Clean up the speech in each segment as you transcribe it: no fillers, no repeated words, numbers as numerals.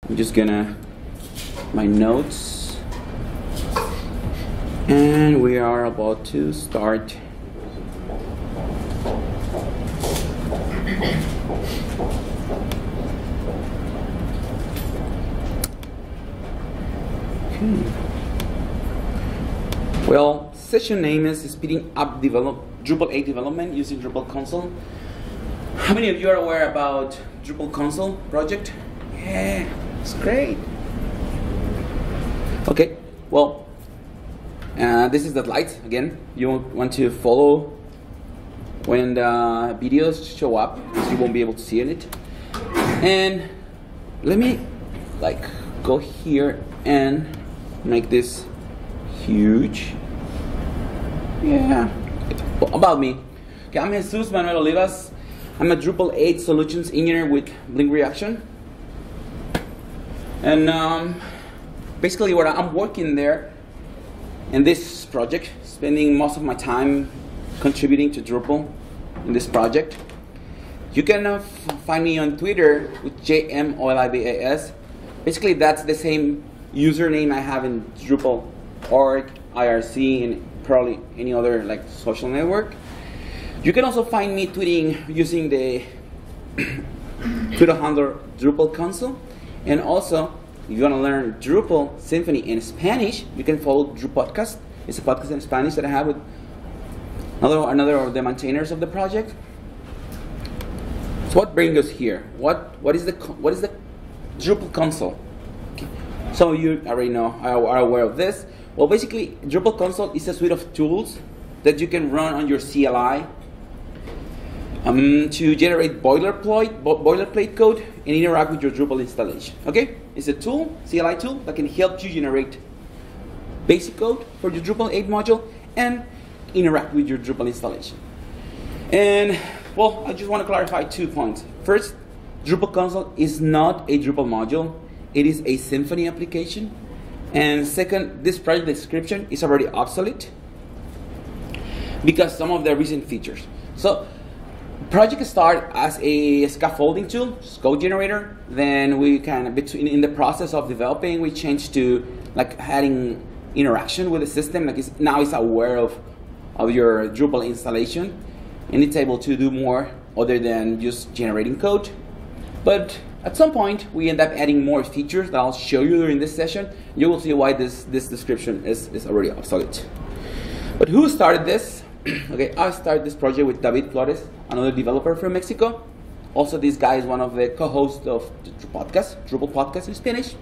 I'm just gonna my notes, and we are about to start. Well, session name is Speeding Up Drupal 8 Development using Drupal Console. How many of you are aware about Drupal Console project? Yeah, it's great. Okay, well, this is the light again. You want to follow when the videos show up, because you won't be able to see it. And let me go here and make this huge. Yeah. About me. Okay, I'm Jesus Manuel Olivas. I'm a Drupal 8 solutions engineer with Blink Reaction. And basically what I'm working there in this project, spending most of my time contributing to Drupal in this project. You can find me on Twitter with jmolivas. Basically that's the same username I have in Drupal org, IRC, and probably any other social network. You can also find me tweeting using the Twitter handle Drupal Console. And also, if you want to learn Drupal Symfony in Spanish, you can follow Drupal Podcast. It's a podcast in Spanish that I have with another of the maintainers of the project. So what brings us here? What is the Drupal Console? Okay. Some of you already know, are aware of this. Well, basically, Drupal Console is a suite of tools that you can run on your CLI to generate boilerplate code and interact with your Drupal installation. Okay, it's a tool, CLI tool, that can help you generate basic code for your Drupal 8 module and interact with your Drupal installation. And well, I just want to clarify 2 points. First, Drupal Console is not a Drupal module; it is a Symfony application. And second, this project description is already obsolete because some of the recent features. So, project start as a scaffolding tool, code generator. Then we in the process of developing, we changed to adding interaction with the system. Now it's aware of your Drupal installation, and it's able to do more other than just generating code. But at some point, we end up adding more features that I'll show you during this session. You will see why this description is already obsolete. But who started this? Okay, I started this project with David Flores, another developer from Mexico. Also, this guy is one of the co-hosts of the Drupal Podcast in Spanish.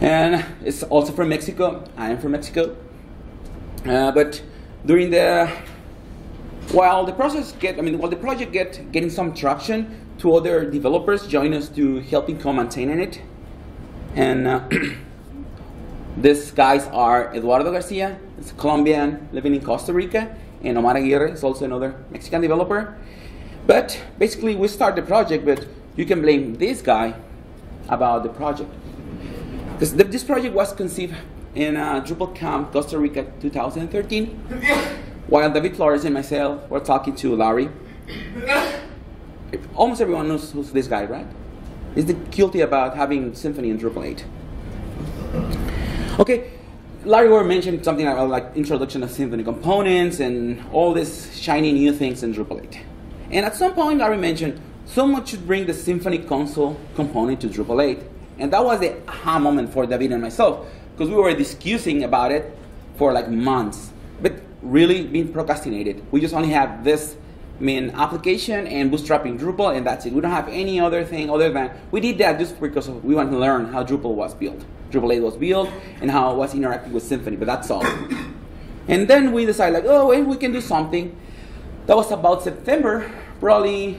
And it's also from Mexico. I am from Mexico. But during while the project getting some traction, 2 other developers joined us to helping co-maintain it. And these guys are Eduardo Garcia, it's a Colombian living in Costa Rica, and Omar Aguirre is also another Mexican developer. But basically we start the project, but you can blame this guy about the project. Because this project was conceived in Drupal Camp, Costa Rica, 2013, while David Flores and myself were talking to Larry. Almost everyone knows who's this guy, right? He's guilty about having Symfony in Drupal 8. Okay, Larry were mentioned something about introduction of Symfony components and all these shiny new things in Drupal 8. And at some point, Larry mentioned someone should bring the Symfony Console component to Drupal 8. And that was the aha moment for David and myself, because we were discussing about it for months, but really being procrastinated. We just only have this main application and bootstrapping Drupal, and that's it. We don't have any other thing other than we did that just because we want to learn how Drupal was built. Drupal 8 was built and how it was interacting with Symfony, but that's all. And then we decided we can do something. That was about September. Probably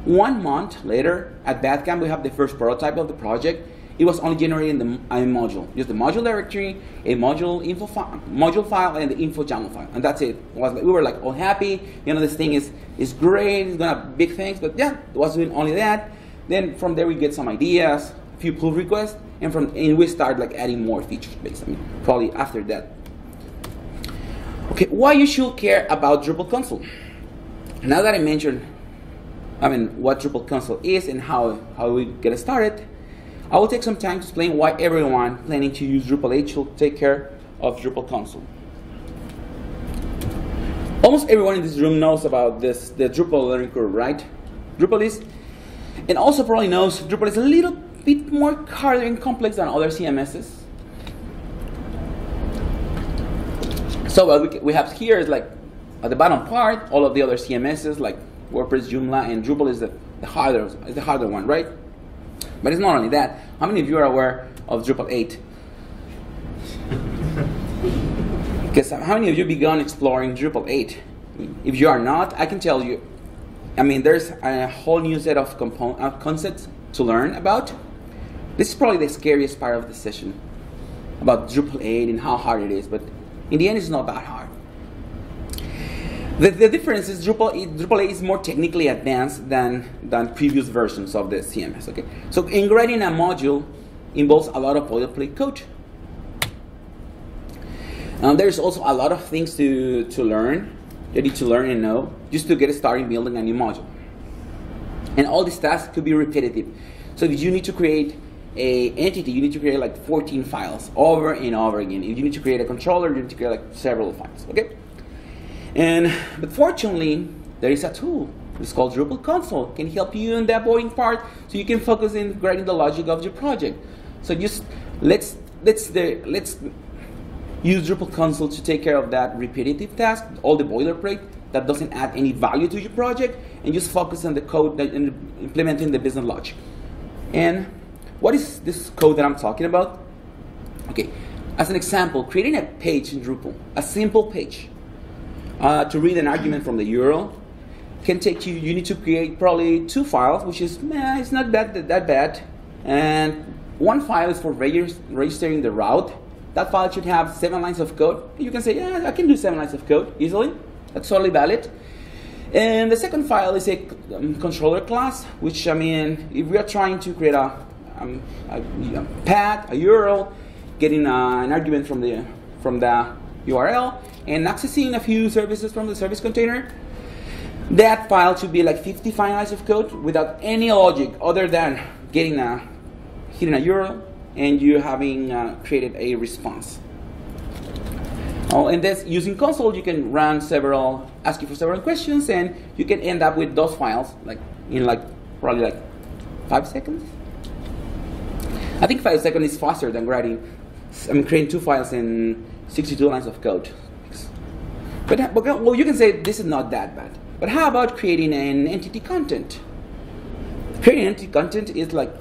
1 month later at MidCamp, we have the first prototype of the project. It was only generating the module, just the module directory, a module file, and the info YAML file, and that's it. We were all happy. This thing is great. It's gonna have big things, but yeah, it was doing only that. Then from there we get some ideas, a few pull requests, and we start adding more features. Basically, probably after that. Okay, why you should care about Drupal Console? Now that I mentioned, what Drupal Console is and how we get started, I will take some time to explain why everyone planning to use Drupal 8 should take care of Drupal Console. Almost everyone in this room knows about the Drupal learning curve, right? Drupal is, and also probably knows Drupal is a little bit more harder and complex than other CMSs. So what we have here is like at the bottom part, all of the other CMSs like WordPress, Joomla, and Drupal is the harder one, right? But it's not only that. How many of you are aware of Drupal 8? Because how many of you begun exploring Drupal 8? If you are not, I can tell you, I mean, there's a whole new set of concepts to learn about. This is probably the scariest part of the session, about Drupal 8 and how hard it is, but in the end, it's not that hard. The difference is Drupal 8 is more technically advanced than previous versions of the CMS. Okay, so writing a module involves a lot of boilerplate code. There's also a lot of things to learn, you need to learn and know, just to get started building a new module. And all these tasks could be repetitive. So if you need to create an entity, you need to create like 14 files over and over again. If you need to create a controller, you need to create like several files. Okay. But fortunately, there is a tool. It's called Drupal Console. It can help you in that boring part, so you can focus in writing the logic of your project. So just let's use Drupal Console to take care of that repetitive task, all the boilerplate that doesn't add any value to your project, and just focus on the code and implementing the business logic. And what is this code that I'm talking about? Okay, as an example, creating a page in Drupal, a simple page. To read an argument from the URL can take you need to create probably 2 files, which is, it's not that bad. And one file is for registering the route. That file should have 7 lines of code. You can say, yeah, I can do 7 lines of code easily. That's totally valid. And the second file is a controller class, which, I mean, if we are trying to create a path, a URL, getting an argument from the URL, and accessing a few services from the service container, that file should be like 55 lines of code without any logic other than hitting a URL and you having created a response. Oh, and this, using console, you can ask you for several questions, and you can end up with those files in probably 5 seconds. I think 5 seconds is faster than creating 2 files in 62 lines of code. But well, you can say this is not that bad. But how about creating an entity content? Creating entity content is like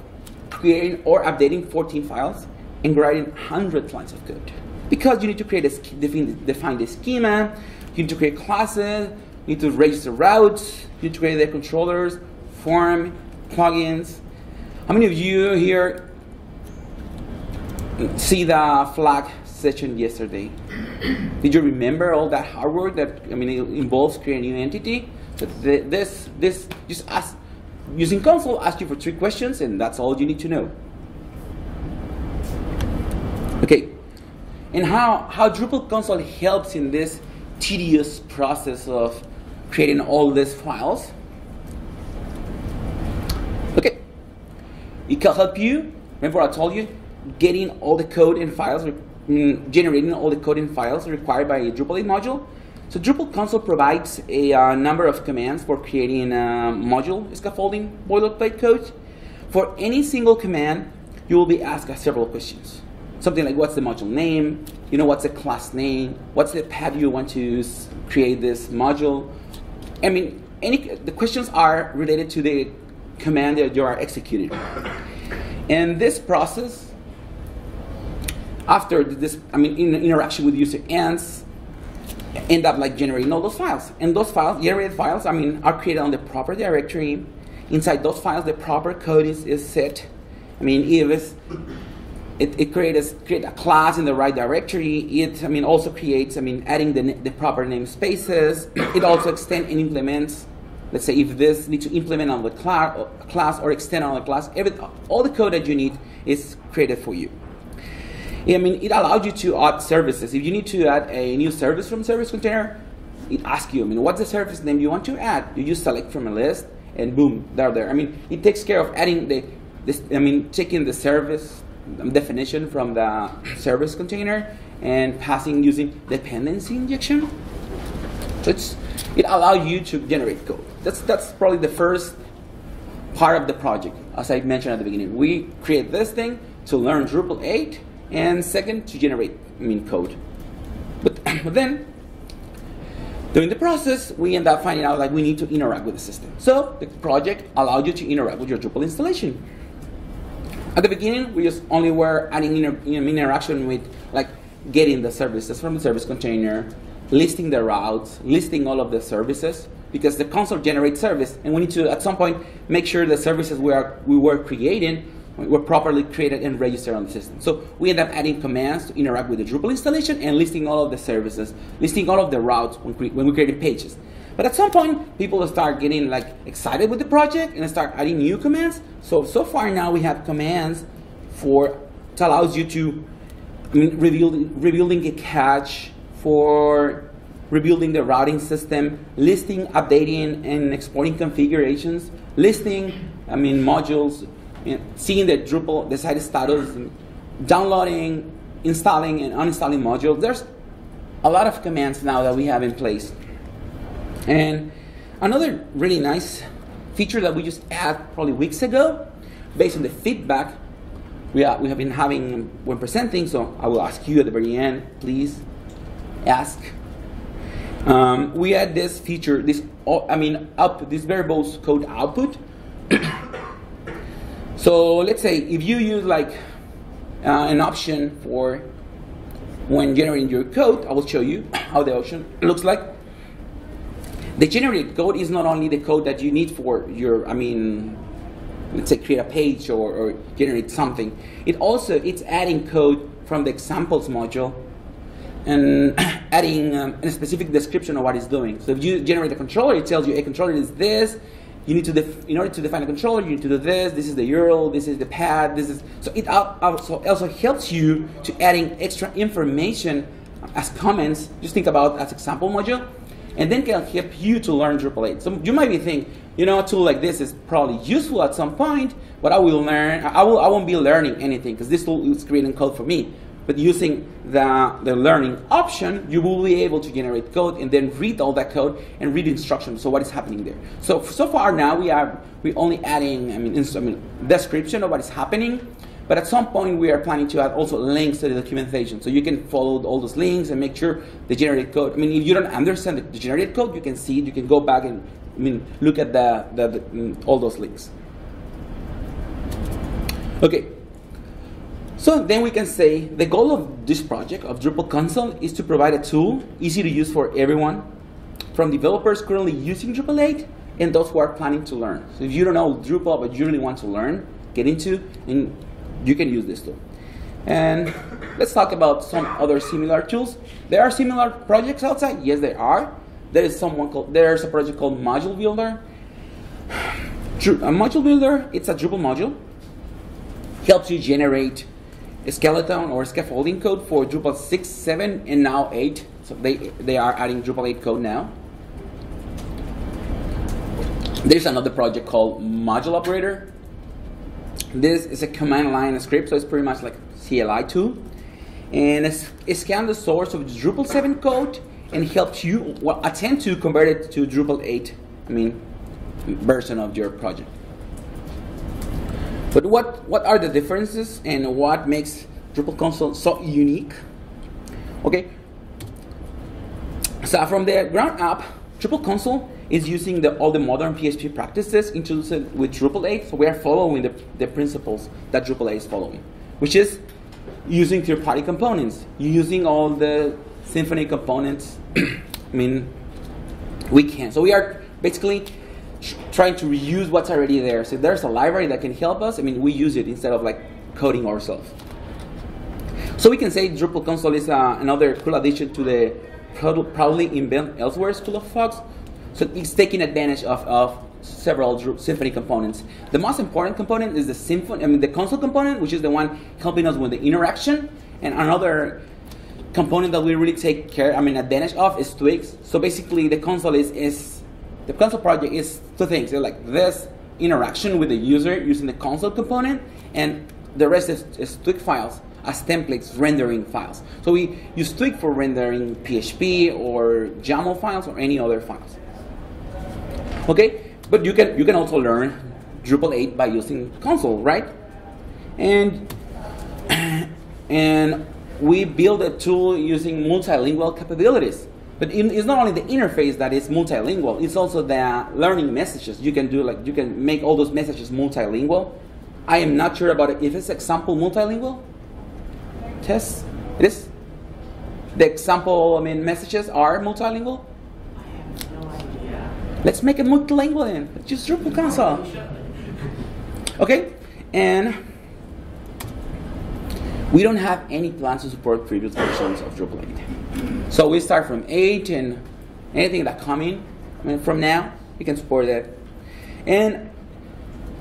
creating or updating 14 files and writing 100 lines of code. Because you need to define the schema, you need to create classes, you need to register routes, you need to create the controllers, form, plugins. How many of you here see the flag session yesterday? Did you remember all that hard work that it involves creating a new entity? So using console, ask you for 3 questions, and that's all you need to know. Okay, and how Drupal console helps in this tedious process of creating all these files. Okay, it can help you. Remember I told you, getting all the code and files, generating all the code and files required by a Drupal 8 module. So Drupal console provides a number of commands for creating a module scaffolding boilerplate code. For any single command, you will be asked several questions. Something like, what's the module name? What's the class name? What's the path you want to create this module? The questions are related to the command that you are executing. And this process, after this, interaction with user ends, end up generating all those files. And those files, generated files, are created on the proper directory. Inside those files, the proper code is set. It creates a class in the right directory. It also creates adding the proper namespaces. It also extends and implements. Let's say if this needs to implement on the class or extend on the class, all the code that you need is created for you. It allows you to add services. If you need to add a new service from service container, it asks you, what's the service name you want to add? You just select from a list, and boom, they're there. It takes care of adding the this, taking the service definition from the service container and passing using dependency injection. So it allows you to generate code. That's probably the first part of the project. As I mentioned at the beginning, we create this thing to learn Drupal 8, and second, to generate code. But then, during the process, we end up finding out like we need to interact with the system. So the project allowed you to interact with your Drupal installation. At the beginning, we just only were adding interaction with like getting the services from the service container, listing the routes, listing all of the services, because the console generates service, and we need to at some point make sure the services we were creating were properly created and registered on the system. So we end up adding commands to interact with the Drupal installation and listing all of the services, listing all of the routes when we created pages. But at some point, people start getting like excited with the project and start adding new commands. So far now we have commands to allows you to rebuilding a cache, for rebuilding the routing system, listing, updating, and exporting configurations, listing, modules, seeing the Drupal, the site status, downloading, installing, and uninstalling modules. There's a lot of commands now that we have in place. And another really nice feature that we just added probably weeks ago, based on the feedback we have been having when presenting, so I will ask you at the very end, please ask. We add this feature, this variables code output. So let's say if you use like an option for when generating your code, I will show you how the option looks like. The generated code is not only the code that you need for your, let's say create a page or generate something. It's adding code from the examples module and adding a specific description of what it's doing. So if you generate a controller, it tells you a controller is this. You need to, in order to define a controller, you need to do this. This is the URL. This is the path. This is so. It also helps you to adding extra information as comments. Just think about as example module, and then can help you to learn Drupal 8. So you might be thinking, a tool like this is probably useful at some point, but I won't be learning anything because this tool is creating code for me. But using the learning option, you will be able to generate code and then read all that code and read instructions. So what is happening there? So far now we're only adding description of what is happening, but at some point we are planning to add also links to the documentation, so you can follow all those links and make sure the generated code. If you don't understand the generated code, you can see it. You can go back and look at all those links. Okay. So then we can say the goal of this project of Drupal Console is to provide a tool easy to use for everyone, from developers currently using Drupal 8 and those who are planning to learn. So if you don't know Drupal but you really want to learn, get into, and you can use this tool. And let's talk about some other similar tools. There are similar projects outside. Yes, there are. There's a project called Module Builder. A Module Builder, it's a Drupal module. Helps you generate a skeleton or scaffolding code for Drupal 6, 7, and now 8. So they are adding Drupal 8 code now. There's another project called Module Operator. This is a command line script, so it's pretty much like CLI tool. And it scans the source of Drupal 7 code and helps you attempt to convert it to Drupal 8 version of your project. But what are the differences and what makes Drupal Console so unique? Okay, so from the ground up, Drupal Console is using all the modern PHP practices introduced with Drupal 8. So we are following the principles that Drupal 8 is following, which is using third-party components, using all the Symfony components. We can. So we are basically trying to reuse what's already there. So if there's a library that can help us, we use it instead of like coding ourselves. So we can say Drupal Console is another cool addition to the proudly invent elsewhere school of thought. So it's taking advantage of several Symfony components. The most important component is the console component, which is the one helping us with the interaction. And another component that we really take advantage of is Twigs. So basically the console the console project is two things. They're like this interaction with the user using the console component, and the rest is Twig files as templates, rendering files. So we use Twig for rendering PHP or YAML files or any other files. Okay, but you can also learn Drupal 8 by using console, right? And we build a tool using multilingual capabilities. But it's not only the interface that is multilingual, it's also the learning messages. You can make all those messages multilingual. I am not sure about it. If it's example multilingual, Tess, it is? The example, messages are multilingual? I have no idea. Let's make it multilingual then. Let's use Drupal Console. Okay, and we don't have any plans to support previous versions of Drupal 8. So we start from 8, and anything that come in, from now, we can support it. And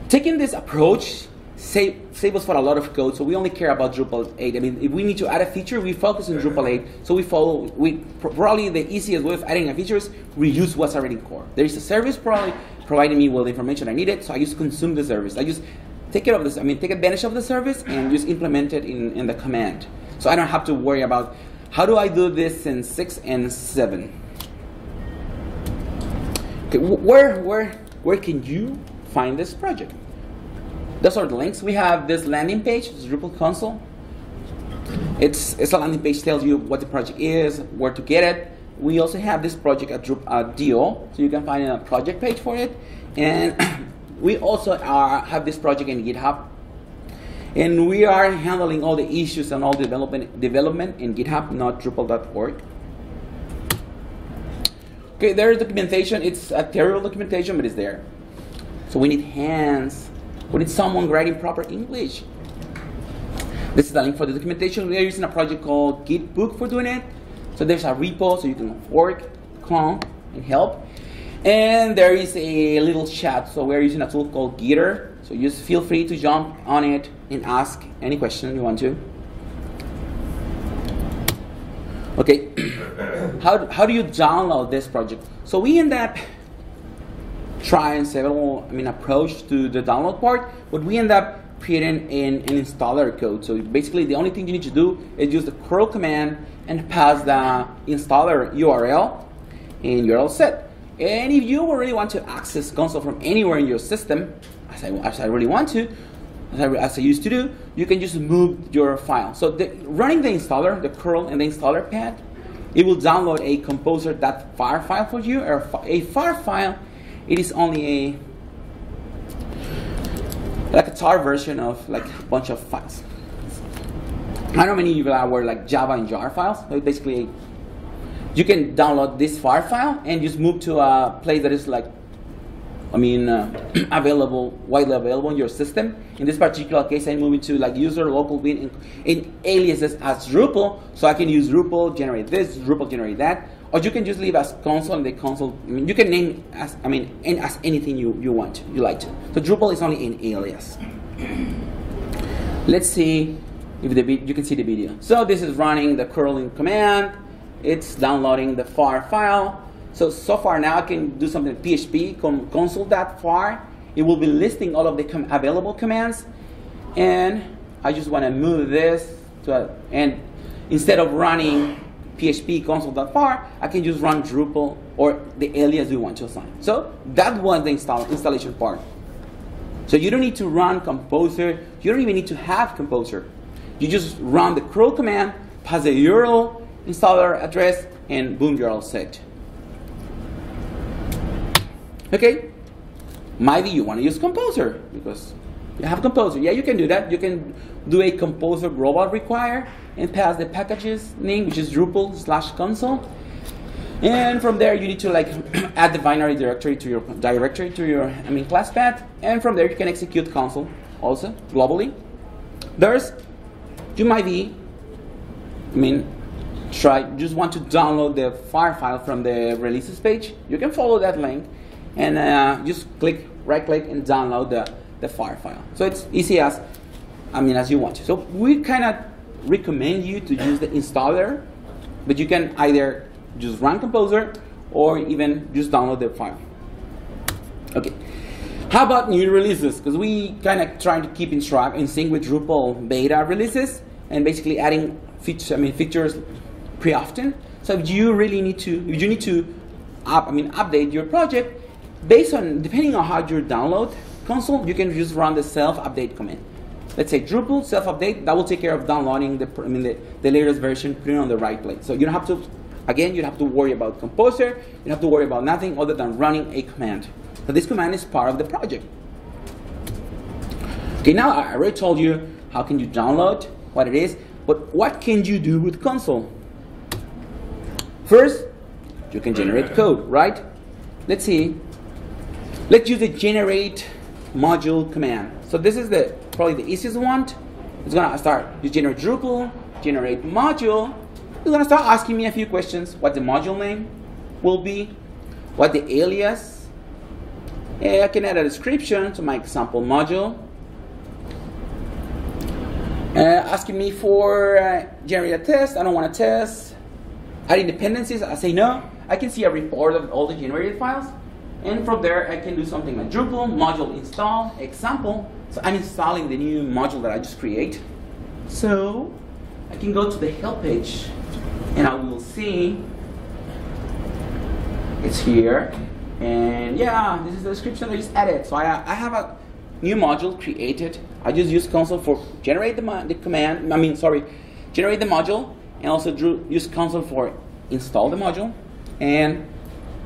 taking this approach save us for a lot of code, so we only care about Drupal 8. If we need to add a feature, we focus on Drupal 8. So probably the easiest way of adding a feature is reuse what's already in core. There is a service probably providing me with the information I needed, so I just consume the service. I just take advantage of the service and just implement it in the command. So I don't have to worry about how do I do this in 6 and 7. Okay, where can you find this project? Those are the links. We have this landing page, this Drupal Console. It's a landing page, tells you what the project is, where to get it. We also have this project at DO, so you can find a project page for it. And we also have this project in GitHub. And we are handling all the issues and all the development in GitHub, not Drupal.org. Okay, there is documentation. It's a terrible documentation, but it's there. So we need hands. We need someone writing proper English. This is the link for the documentation. We are using a project called Gitbook for doing it. So there's a repo, so you can work, come, and help. And there is a little chat. So we're using a tool called Gitter. So just feel free to jump on it and ask any question you want to. Okay, how do you download this project? So we end up trying several approach to the download part, but we end up creating an installer code. So basically the only thing you need to do is use the curl command and pass the installer URL, and you're all set. And if you really want to access console from anywhere in your system, as I really want to, as I used to do, you can just move your file. So running the installer, the curl and the installer path, it will download a composer.far file for you, or a far file. It is only a tar version of a bunch of files. I don't know many of you were Java and jar files. So basically, you can download this far file and just move to a place that is available, widely available in your system. In this particular case, I'm moving to user local bin in aliases as Drupal, so I can use Drupal generate this, Drupal generate that. Or you can just leave as console, and the console, you can name as anything you like to. So Drupal is only an alias. Let's see if you can see the video. So this is running the curling command. It's downloading the far file. So far now I can do something PHP console.far. It will be listing all of the available commands, and I just want to move this and instead of running PHP console.far, I can just run Drupal or the alias you want to assign. So that was the installation part. So you don't need to run Composer. You don't even need to have Composer. You just run the curl command, pass the URL, installer address, and boom, you're all set. Okay, maybe you want to use Composer because you have Composer. Yeah, you can do that. You can do a Composer global require and pass the package's name, which is Drupal/console. And from there, you need to add the binary directory to your class path. And from there, you can execute console also globally. You might be, just want to download the far file from the releases page. You can follow that link and just right click and download the far file. So it's easy as you want to. So we kind of recommend you to use the installer, but you can either just run Composer or even just download the file. Okay. How about new releases? Because we kind of trying to keep in sync with Drupal beta releases and basically adding features pretty often. So if you really need to, update your project depending on how you download console, you can just run the self-update command. Let's say Drupal self-update, that will take care of downloading the latest version, putting it on the right place. So you don't have to, again, you don't have to worry about Composer, you don't have to worry about nothing other than running a command. So this command is part of the project. Okay, now I already told you how can you download, what it is, but what can you do with console? First, you can generate code, right? Let's see. Let's use the generate module command. So this is probably the easiest one. It's gonna start, you generate Drupal, generate module. It's gonna start asking me a few questions. What the module name will be, what the alias. I can add a description to my example module. Asking me for generate a test. I don't want to test. Adding dependencies. I say no. I can see a report of all the generated files. And from there, I can do something like Drupal module install example. So I'm installing the new module that I just create. So I can go to the help page, and I will see it's here. And yeah, this is the description I just added. So I have a new module created. I just use console for generate generate the module, and also use console for install the module. And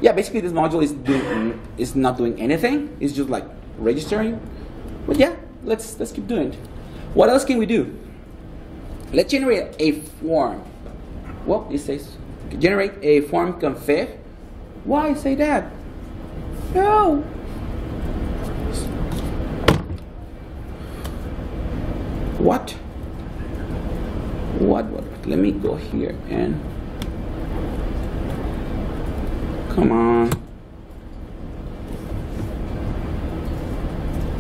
yeah, basically this module is not doing anything. It's just like registering. But yeah, let's keep doing it. What else can we do? Let's generate a form. Well, it says generate a form config. Why say that? No. What? Let me go here and come on.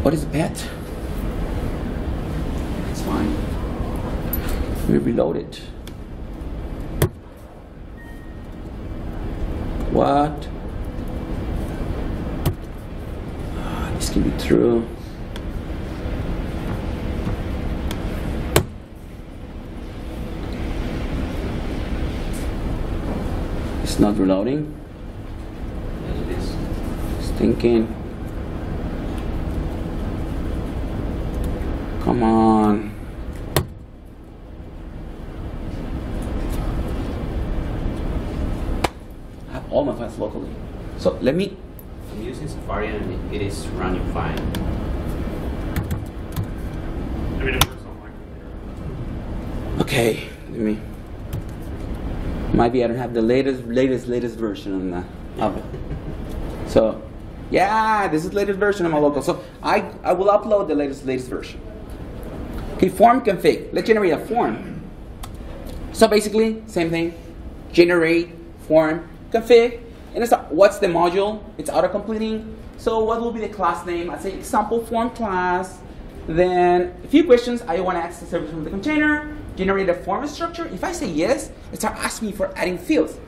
What is that? It's fine. Let me reload it. What? This can be true. It's not reloading. Yes, it is. It's thinking. Come on. I have all my files locally. So let me. I'm using Safari and it is running fine. I mean, it works on my computer. Okay, let me. Maybe I don't have the latest version of it. So, yeah, this is the latest version of my local. So I will upload the latest version. Okay, form config. Let's generate a form. So basically, same thing. Generate form config. And it's what's the module? It's auto-completing. So what will be the class name? I say example form class. Then a few questions. I want to access service from the container. Generate a form structure. If I say yes, it starts asking me for adding fields.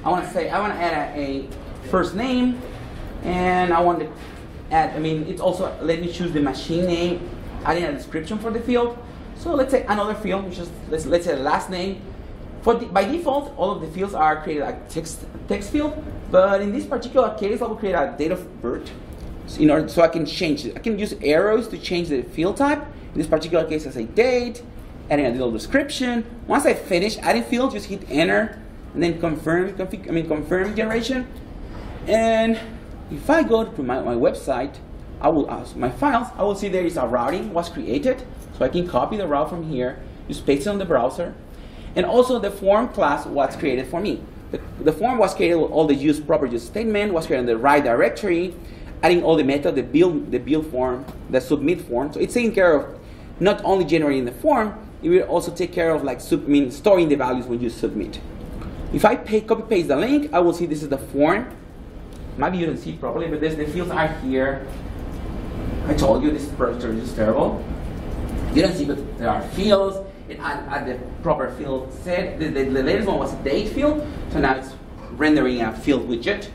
I want to add a first name, and I want to add. It's also let me choose the machine name, adding a description for the field. So let's say another field, which is let's say the last name. By default, all of the fields are created like text field, but in this particular case, I will create a date of birth so I can change it. I can use arrows to change the field type. In this particular case, I say date, adding a little description. Once I finish adding fields, just hit enter, and then confirm generation. And if I go to my website, I will ask my files. I will see there is a routing was created, so I can copy the route from here, just paste it on the browser. And also the form class was created for me. The form was created with all the proper use statement, was created in the right directory, adding all the method, the build form, the submit form. So it's taking care of not only generating the form, it will also take care of like storing the values when you submit. If I copy paste the link, I will see this is the form. Maybe you don't see it properly, but the fields are here. I told you this projector is just terrible. You don't see, but there are fields. It add the proper field set. The latest one was a date field, so now it's rendering a field widget.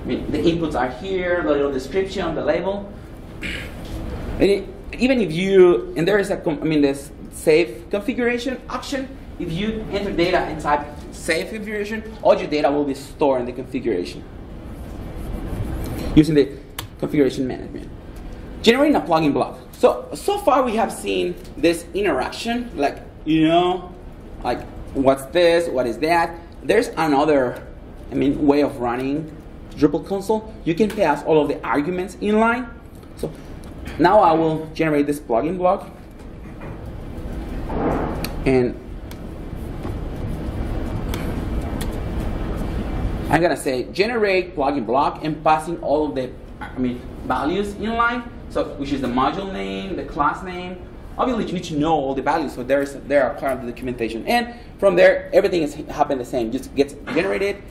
The inputs are here, the little description, the label. Even if you, and there is this save configuration option. If you enter data and type save configuration, all your data will be stored in the configuration using the configuration management. Generating a plugin block. So far we have seen this interaction, like, like what's this, what is that. There's another, way of running Drupal console. You can pass all of the arguments inline. So now I will generate this plugin block, and I'm gonna say generate plugin block and passing all of the values inline. So which is the module name, the class name. Obviously you need to know all the values, so they are part of the documentation. And from there everything is happening the same. Just gets generated.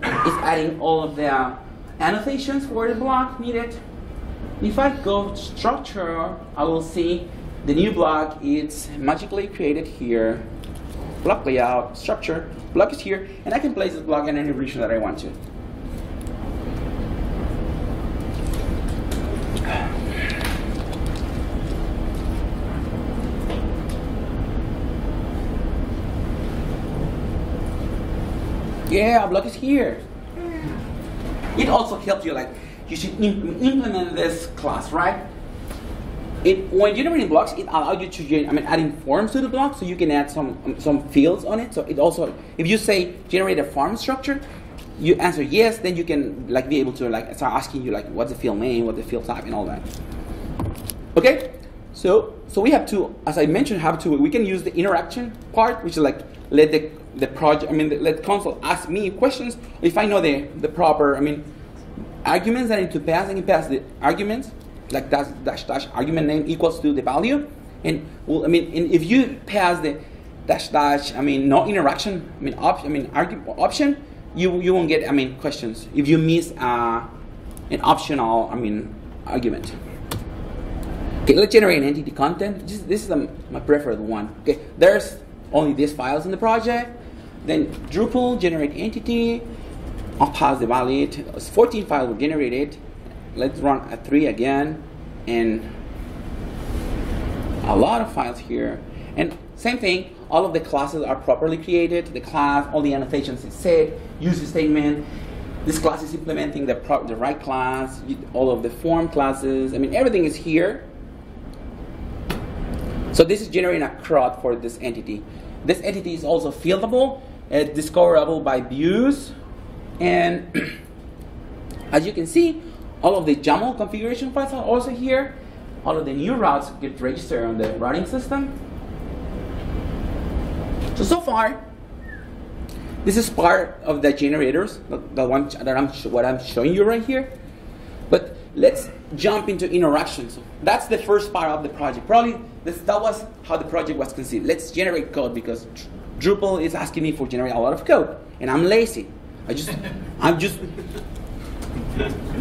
It's adding all of the annotations for the block needed. If I go to structure, I will see the new block. It's magically created here. Block layout, structure, block is here, and I can place this block in any region that I want to. Yeah, block is here. It also helps you, like, you should implement this class, right? When generating blocks, it allows you to adding forms to the block, so you can add some fields on it. So it also, if you say generate a form structure, you answer yes, then you can be able to start asking you what's the field name, what's the field type, and all that. Okay, so we have to, as I mentioned, we can use the interaction part, which is let the project, let console ask me questions. If I know the proper, arguments that I need to pass, I can pass the arguments, like dash argument name equals to the value. And and if you pass the dash no interaction option, you won't get questions if you miss an optional argument. Okay, let's generate an entity content. This is my preferred one. Okay, there's only these files in the project. Then Drupal generate entity. I'll pass the valid. 14 files were generated. Let's run a 3 again, and a lot of files here. And same thing, all of the classes are properly created. The class, all the annotations is set, use statement. This class is implementing the right class, all of the form classes. Everything is here. So this is generating a CRUD for this entity. This entity is also fieldable, discoverable by views, and as you can see, all of the YAML configuration files are also here. All of the new routes get registered on the routing system. So far, this is part of the generators, what I'm showing you right here. But let's jump into interactions. That's the first part of the project. Probably that was how the project was conceived. Let's generate code, because Drupal is asking me for generate a lot of code, and I'm lazy. I'm just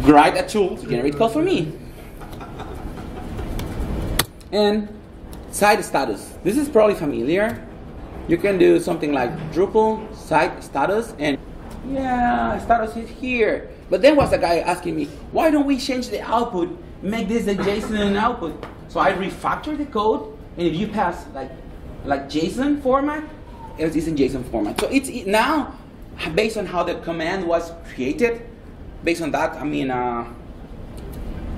write a tool to generate code for me. And site status. This is probably familiar. You can do something like Drupal site status, and yeah, status is here. But then was the guy asking me, why don't we change the output, make this a JSON output? So I refactor the code, and if you pass like JSON format, it's in JSON format. So it's now based on how the command was created. Based on that,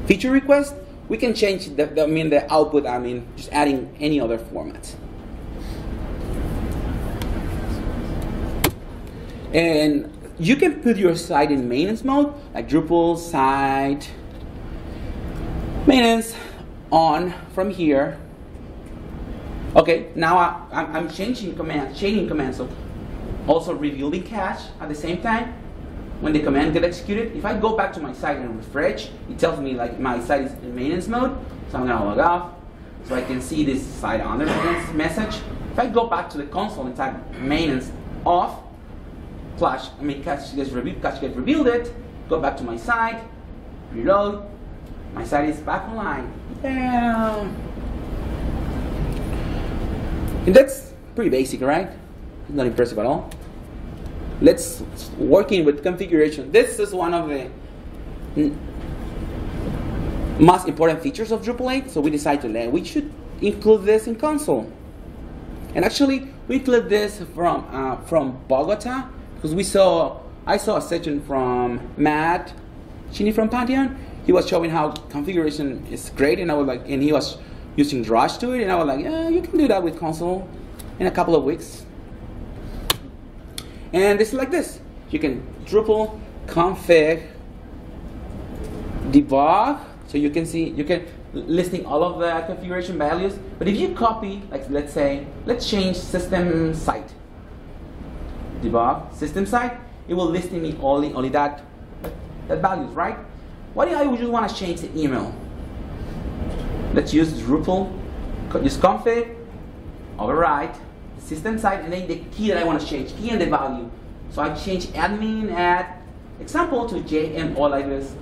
feature request, we can change the output. Just adding any other format. And you can put your site in maintenance mode, like Drupal site maintenance on from here. Okay, now I'm changing commands, so also rebuilding cache at the same time. When the command gets executed, if I go back to my site and refresh, it tells me my site is in maintenance mode. So I'm gonna log off, so I can see this site under maintenance message. If I go back to the console and type maintenance off, cache gets rebuild, go back to my site, reload, my site is back online. Yeah. And that's pretty basic, right? Not impressive at all. Let's working with configuration. This is one of the most important features of Drupal 8. So we decided we should include this in console. And actually, we include this from Bogota because I saw a session from Matt Cheney from Pantheon. He was showing how configuration is great, and he was using Rush to it, and I was like, yeah, you can do that with console in a couple of weeks. And this is like this. You can Drupal config debug, so you can see, listing all of the configuration values. But if you copy, like let's change system site, debug system site, it will list me only that values, right? What if I just want to change the email? Let's use Drupal, use config, override, system site, and then the key that I want to change, key and the value. So I change admin add example to jmolivas.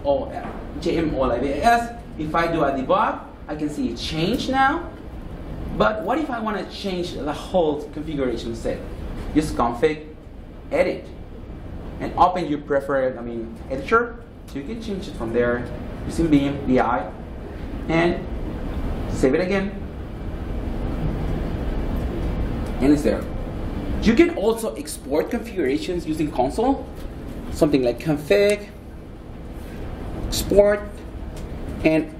If I do a debug, I can see it change now. But what if I want to change the whole configuration set? Just config, edit, and open your preferred editor. So you can change it from there using BI, and save it again, and it's there. You can also export configurations using console, something like config, export, and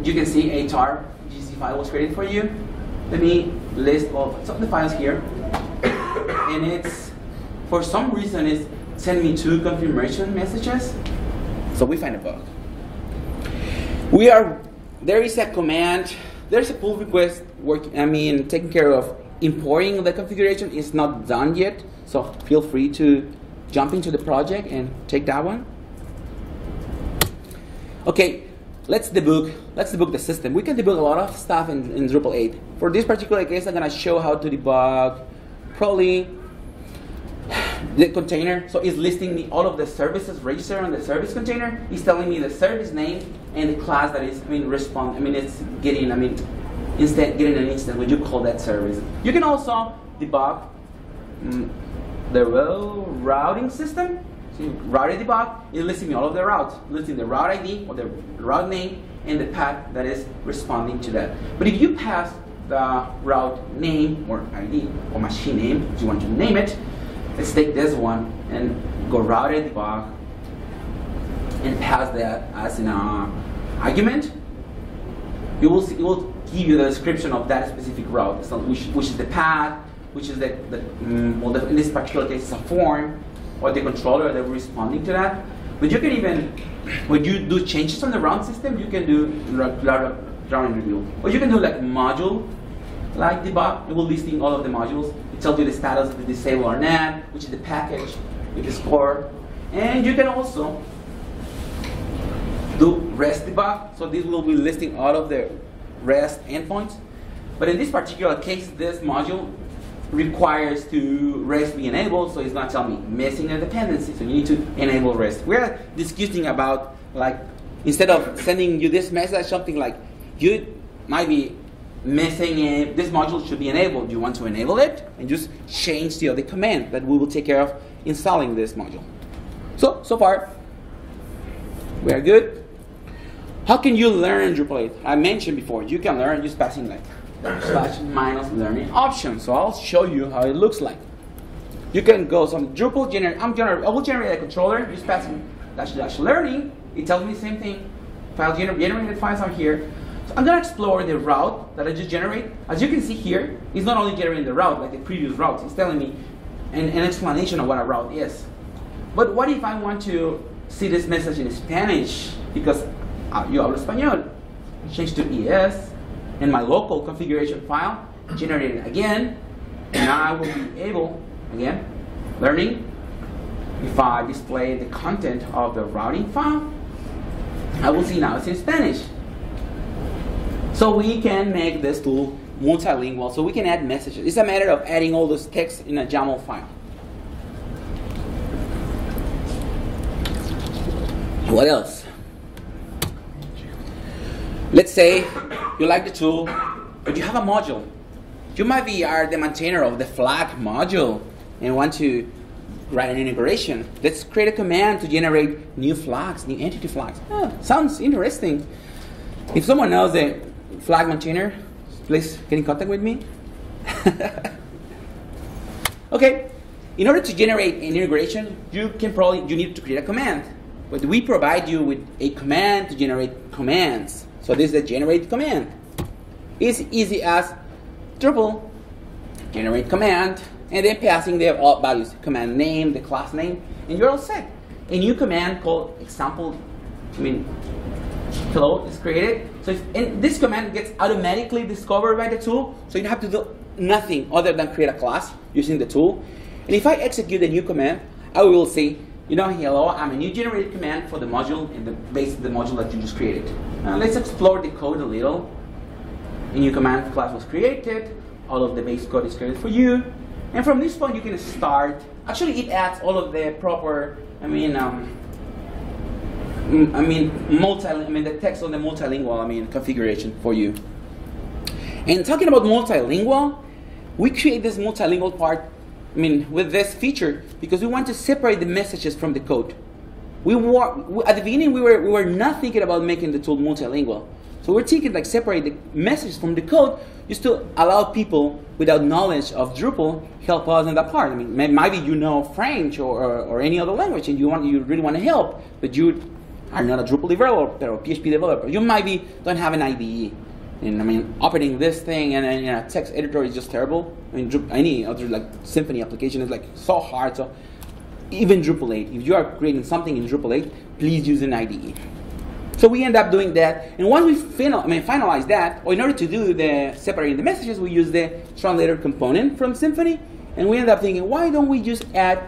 you can see a tar GC file was created for you. Let me list all some of the files here, and it's, for some reason, it's sending me 2 confirmation messages. So we find a bug. There is a command, there's a pull request taking care of importing the configuration. It's not done yet, so feel free to jump into the project and take that one. Okay, let's debug the system. We can debug a lot of stuff in Drupal 8. For this particular case, I'm gonna show how to debug probably the container. So it's listing me all of the services registered on the service container. It's telling me the service name and the class that is it's getting getting an instance when you call that service. You can also debug the routing system. So route debug is listing me all of the routes, listing the route ID or the route name and the path that is responding to that. But if you pass the route name or ID or machine name, if you want to name it, let's take this one and go route debug and pass that as an argument. It will give you the description of that specific route, so which is the path, which is in this particular case, it's a form, or the controller that we're responding to that. But you can even, when you do changes on the route system, you can do routing review. Or you can do like module, like debug. It will listing all of the modules. It tells you the status of the disable or not, which is the package with the score. And you can also do REST debug. So this will be listing all of the REST endpoints. But in this particular case, this module requires to REST be enabled, so it's going to tell me missing a dependency. So you need to enable REST. We're discussing about, like, instead of sending you this message, something like you might be missing this module should be enabled. You want to enable it and just change the other command that we will take care of installing this module. So far, we are good. How can you learn Drupal 8? I mentioned before, you can learn just passing like / learning options. So I'll show you how it looks like. You can go some Drupal generate. I will generate a controller just passing / learning. It tells me the same thing. File generated files are here. So I'm gonna explore the route that I just generated. As you can see here, it's not only generating the route like the previous routes. It's telling me an explanation of what a route is. But what if I want to see this message in Spanish because yo hablo español? Change to ES. In my local configuration file, generate it again, and now I will be able, again, learning, if I display the content of the routing file, I will see now it's in Spanish. So we can make this tool multilingual, so we can add messages. It's a matter of adding all those text in a YAML file. What else? Let's say you like the tool, but you have a module. You might be the maintainer of the flag module and want to write an integration. Let's create a command to generate new flags, new entity flags. Oh, sounds interesting. If someone knows the flag maintainer, please get in contact with me. Okay, in order to generate an integration, you need to create a command. But we provide you with a command to generate commands. So this is the generate command. It's easy as Drupal generate command, and then passing the values, command name, the class name, and you're all set. A new command called hello is created. So and this command gets automatically discovered by the tool, so you don't have to do nothing other than create a class using the tool. And if I execute a new command, I will say, hello, I'm a new generated command for the module and the base of the module that you just created. Let's explore the code a little. A new command class was created. All of the base code is created for you. And from this point, you can start. Actually, it adds all of the proper, the text on the multilingual, configuration for you. And talking about multilingual, we create this multilingual part, with this feature because we want to separate the messages from the code. At the beginning, we were not thinking about making the tool multilingual. So we're thinking like separate the messages from the code just to allow people without knowledge of Drupal help us in that part. Maybe you know French or any other language and you really want to help, but you are not a Drupal developer or PHP developer. You don't have an IDE. And operating this thing and a text editor is just terrible. Any other like Symfony application is like so hard. So even Drupal 8, if you are creating something in Drupal 8, please use an IDE. So we end up doing that, and once we finalize that, or in order to do the separating the messages, we use the translator component from Symfony, and we end up thinking, why don't we just add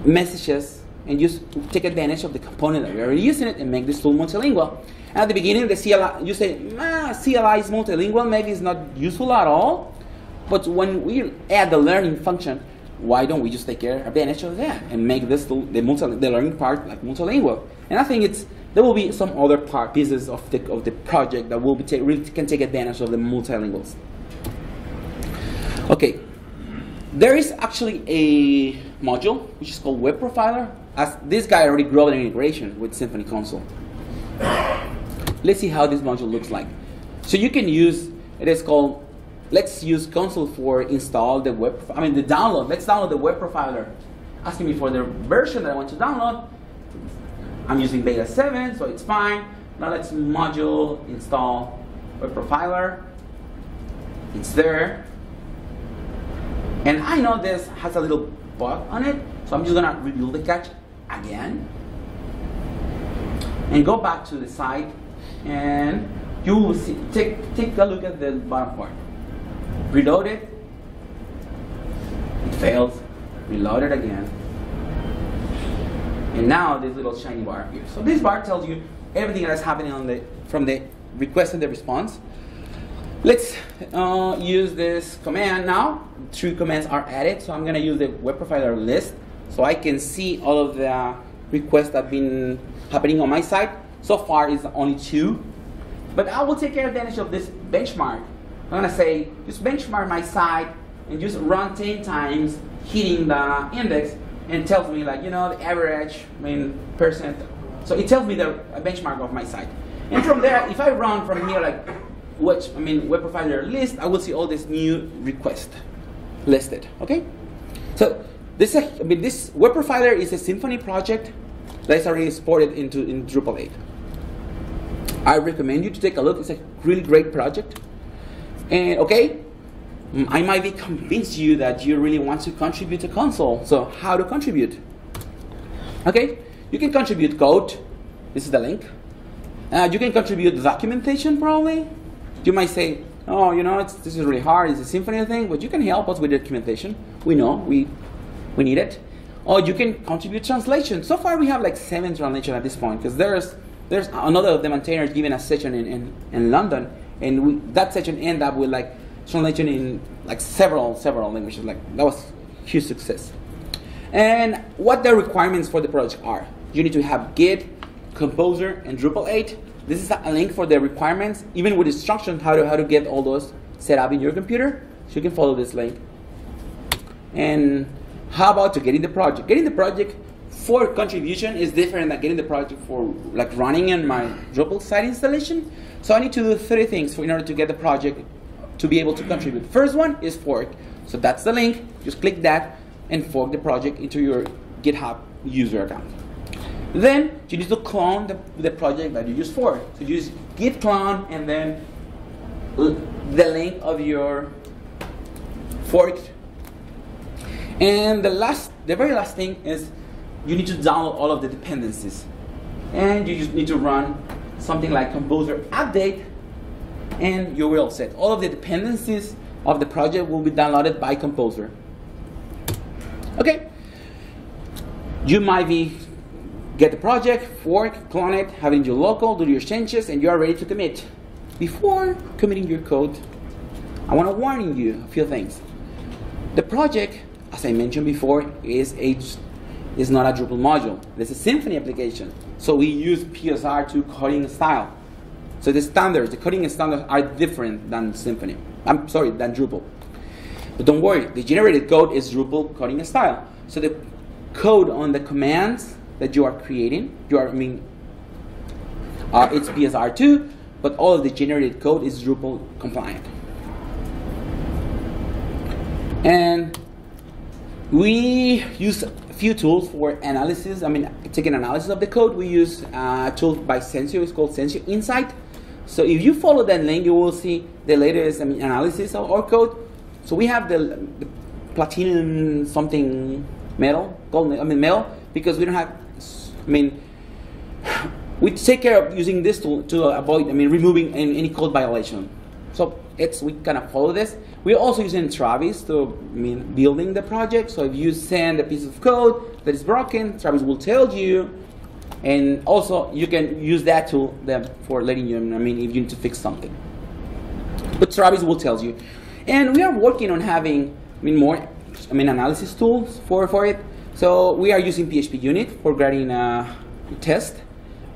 messages and just take advantage of the component that we're already using it and make this tool multilingual? And at the beginning, the CLI, you say, CLI is multilingual, maybe it's not useful at all, but when we add the learning function, why don't we just take advantage of that and make this tool, the learning part like multilingual? And I think there will be some other pieces of the project that will be really can take advantage of the multilinguals. Okay, there is actually a module which is called Web Profiler. As this guy already wrote an integration with Symfony Console. Let's see how this module looks like. So you can use it is called. Let's use console for install the the download. Let's download the Web Profiler. Asking me for the version that I want to download. I'm using beta 7, so it's fine. Now let's module install Web Profiler. It's there. And I know this has a little bug on it, so I'm just gonna rebuild the cache again. And go back to the site, and you will see, take a look at the bottom part. Reload it. It fails. Reload it again. And now this little shiny bar appears. So this bar tells you everything that is happening from the request and the response. Let's use this command now. 3 commands are added. So I'm going to use the Web Profiler list so I can see all of the requests that have been happening on my site. So far it's only 2. But I will take advantage of this benchmark. I'm going to say, just benchmark my site and just run 10 times hitting the index, and it tells me like, the average percent. So it tells me the benchmark of my site. And from there, if I run from here like Web Profiler list, I will see all this new request listed. Okay? So this Web Profiler is a Symfony project that is already exported in Drupal 8. I recommend you to take a look. It's a really great project. And okay, I might be convinced you that you really want to contribute to console. So how to contribute? Okay, you can contribute code. This is the link. You can contribute documentation probably. You might say, oh, this is really hard. It's a Symfony thing, but you can help us with the documentation. We know we need it. Or you can contribute translation. So far we have like 7 translations at this point, because there's another of the maintainers giving a session in London, and that session ended up with like translation in like several languages. Like that was huge success. And what the requirements for the project are: you need to have Git, Composer, and Drupal 8. This is a link for the requirements, even with instructions how to get all those set up in your computer. So you can follow this link. And How about to getting the project? Getting the project for contribution is different than getting the project for like running in my Drupal site installation. So I need to do 3 things in order to get the project to be able to contribute. First one is fork. So that's the link. Just click that and fork the project into your GitHub user account. Then you need to clone the project that you use for. So use git clone and then the link of your fork. And the very last thing is you need to download all of the dependencies. And you just need to run something like composer update and you will set. All of the dependencies of the project will be downloaded by Composer. Okay. You might get the project, fork, clone it, have it in your local, do your changes, and you are ready to commit. Before committing your code, I want to warn you a few things. The project, as I mentioned before, is not a Drupal module. It's a Symfony application. So we use PSR2 coding style. So the coding standards are different than Symfony. I'm sorry, than Drupal. But don't worry, the generated code is Drupal coding style. So the code on the commands that you are creating, it's PSR2, but all of the generated code is Drupal compliant. And we use a few tools for analysis. Taking analysis of the code. We use a tool by Sensio. It's called Sensio Insight. So if you follow that link, you will see the latest analysis of our code. So we have the platinum something metal, metal, because we don't have. We take care of using this tool to avoid removing any code violation. So we kind of follow this. We're also using Travis to building the project. So if you send a piece of code that is broken, Travis will tell you, and also you can use that tool for letting you if you need to fix something. But Travis will tell you, and we are working on having more analysis tools for it. So we are using PHP Unit for grading a test.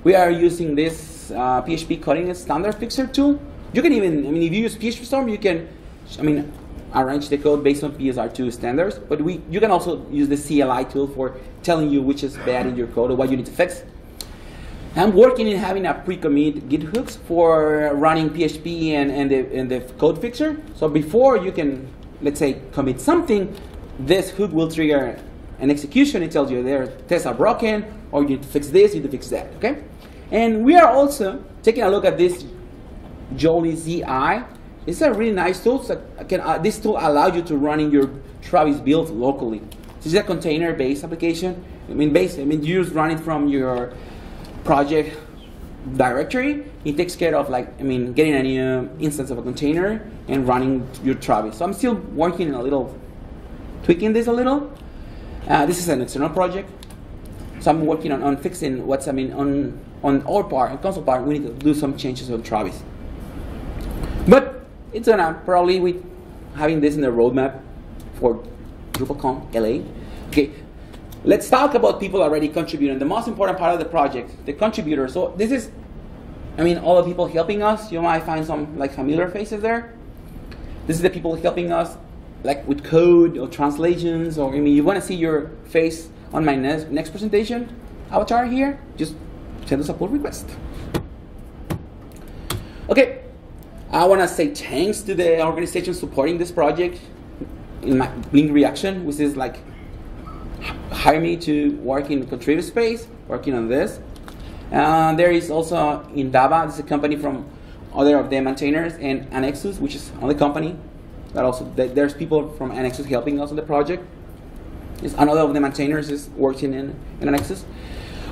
We are using this PHP coding standard fixer tool. You can even, if you use PHP Storm, you can, arrange the code based on PSR2 standards. But you can also use the CLI tool for telling you which is bad in your code or what you need to fix. I'm working in having a pre-commit Git hooks for running PHP and the code fixer. So before you can, let's say, commit something, this hook will trigger an execution. It tells you their tests are broken, or you need to fix this, you need to fix that. Okay. And we are also taking a look at this jmolivas. It's a really nice tool. So this tool allows you to run in your Travis build locally. This is a container-based application. You just run it from your project directory. It takes care of getting a new instance of a container and running your Travis. So I'm still working tweaking this a little. This is an external project. So I'm working on fixing what's on our part, on console part. We need to do some changes on Travis. But it's gonna probably we having this in the roadmap for DrupalCon LA. Okay, let's talk about people already contributing. The most important part of the project, the contributors. So this is, all the people helping us. You might find some familiar faces there. This is the people helping us, with code or translations, or you want to see your face on my next presentation avatar here. Just send us a pull request. Okay. I want to say thanks to the organization supporting this project in my Blink Reaction, which is hire me to work in contributor space, working on this. There is also Indaba, this is a company from other of the maintainers, and Annexus, which is another company. There's people from Annexus helping us on the project. Another of the maintainers is working in Annexus.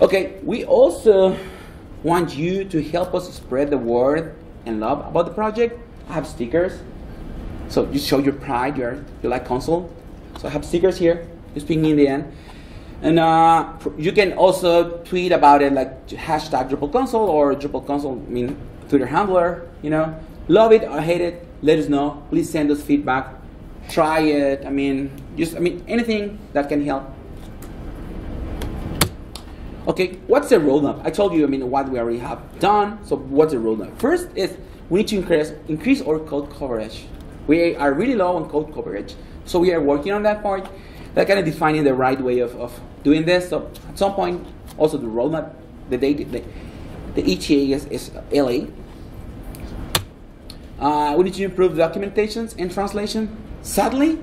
Okay, we also want you to help us spread the word and love about the project. I have stickers, so you show your pride. You like console. So I have stickers here. Just ping me in the end, and you can also tweet about it hashtag Drupal Console or Drupal Console. Twitter handler. Love it or hate it. Let us know. Please send us feedback. Try it. Anything that can help. Okay, what's the roadmap? I told you, what we already have done. So what's the roadmap? First is we need to increase our code coverage. We are really low on code coverage, so we are working on that part. They're kind of defining the right way of doing this. So at some point, also the roadmap, the ETA is LA. We need to improve documentations and translation. Sadly,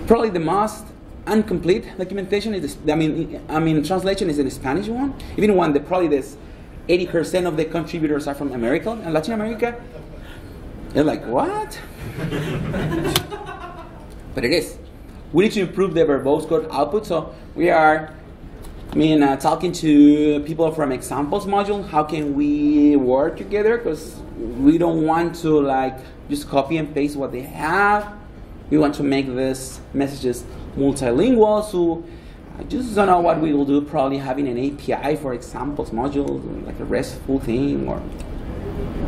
probably the most incomplete documentation is translation is in Spanish one. Even when probably there's 80% of the contributors are from America and Latin America. They're like, what? But it is. We need to improve the verbose code output. So we are, talking to people from examples module. How can we work together? Because we don't want to just copy and paste what they have. We want to make these messages multilingual. So I just don't know what we will do. Probably having an API for examples module, like a RESTful thing, or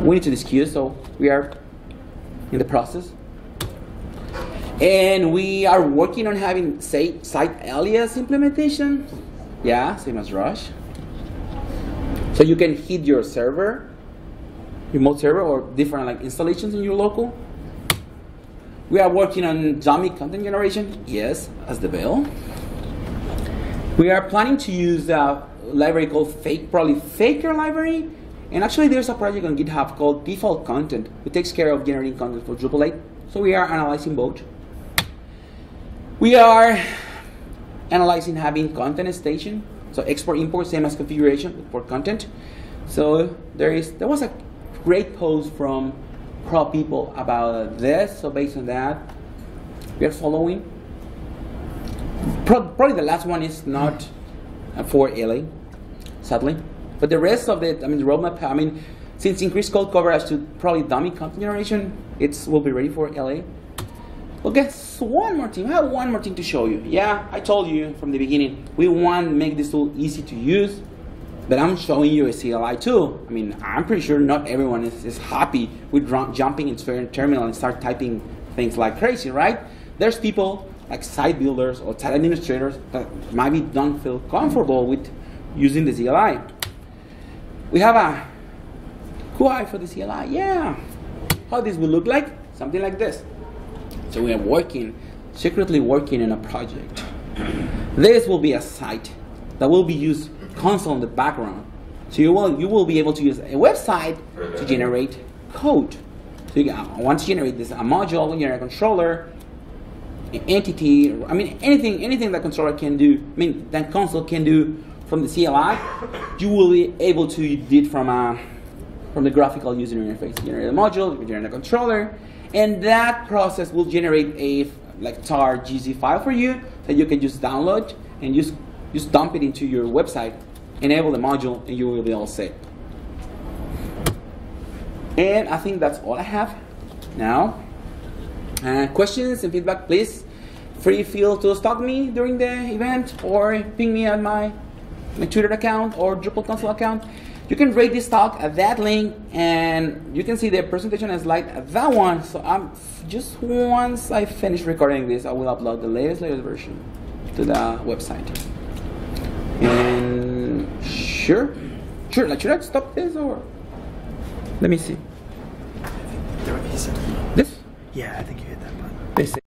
we need to discuss. So we are in the process. And we are working on having site alias implementation. Yeah, same as Rush. So you can hit your server, remote server, or different installations in your local. We are working on dummy content generation. Yes, as the bell. We are planning to use a library called Faker library. And actually there's a project on GitHub called Default Content, which takes care of generating content for Drupal 8. So we are analyzing both. We are analyzing having content station. So export import, same as configuration for content. So there was a great post from pro people about this. So based on that, we are following. Probably the last one is not for LA, sadly. But the rest of it, the roadmap, since increased code coverage to probably dummy content generation, it will be ready for LA. Okay, so one more thing. I have one more thing to show you. Yeah, I told you from the beginning, we want to make this tool easy to use, but I'm showing you a CLI tool. I'm pretty sure not everyone is happy with jumping into a terminal and start typing things like crazy, right? There's people like site builders or site administrators that maybe don't feel comfortable with using the CLI. We have a UI for the CLI. Yeah. How this will look like? Something like this. So we are secretly working in a project. This will be a site that will be used console in the background. So you will be able to use a website to generate code. So I want to generate a module, generate a controller, an entity, anything that controller can do, that console can do from the CLI, you will be able to do it from the graphical user interface. Generate a module, generate a controller, and that process will generate a tar GZ file for you that you can just download and just dump it into your website, enable the module, and you will be all set. And I think that's all I have now. Questions and feedback, please feel to stalk me during the event or ping me on my Twitter account or Drupal Console account. You can rate this talk at that link, and you can see the presentation and slide at that one. So just once I finish recording this, I will upload the latest version to the website. And sure. Should I stop this or? Let me see. There, he said. This? Yeah, I think you hit that button. This.